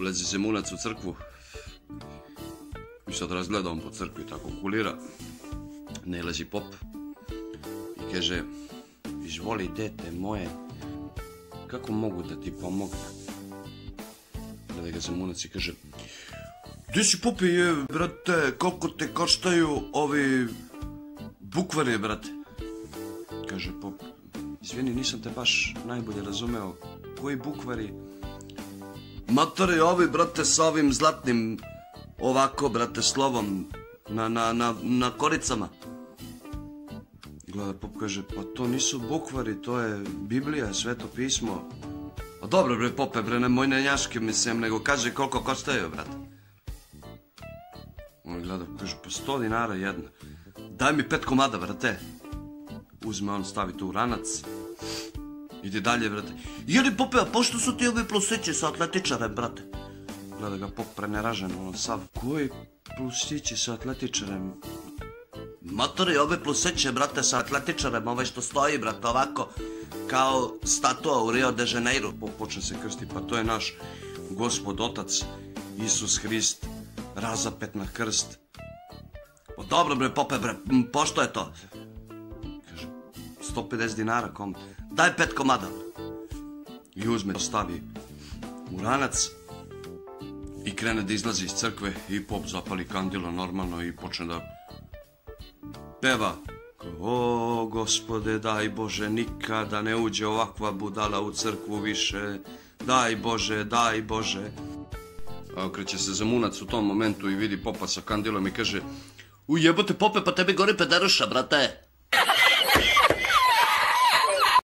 Ulazi Zemunac u crkvu i sad razgleda on po crkvi, tako kulira. Nailazi pop i kaže: izvoli, dete moje, kako mogu da ti pomognem? Gleda ga Zemunac i kaže: gdje si popi, brate, koliko te koštaju ovi bukvari, brate? Kaže pop: izvini, nisam te baš najbolje razumeo. Koji bukvari? Matori ovi, brate, sa ovim zlatnim, ovako, brate, slovom na koricama. Gleda pop, kaže: pa to nisu bukvari, to je Biblija, Sveto pismo. A dobro, bre, pope, bre, nemoj na njaške, mislim, nego kaže koliko koštaju, brate. On gleda, kaže: pa 100 dinara jedna. Daj mi 5 komada, brate. Uzme on, stavi tu u ranac. Ide dalje, brate. Jeli, pope, a pošto su ti ovi plusići sa atletičarem, brate? Gleda ga pop preneražen, ono sav. Koji plusići sa atletičarem? Matori, ove plusiće, brate, sa atletičarem, ovaj što stoji, brate, ovako, kao statua u Rio de Janeiro. Počne se krsti, pa to je naš Gospod Otac, Isus Hrist, razapet na krst. Pa dobro, bre, pope, bre, pošto je to? Kaže: 150 dinara, kom? Daj 5 komada. I uzme, stavi u ranac i krene da izlazi iz crkve i pop zapali kandila normalno i počne da peva: o Gospode, daj Bože, nikada ne uđe ovakva budala u crkvu više, daj Bože, daj Bože. A okreće se Zemunac u tom momentu i vidi popa sa kandilom i kaže: ujebote, pope, pa tebi gori pederuša, brate.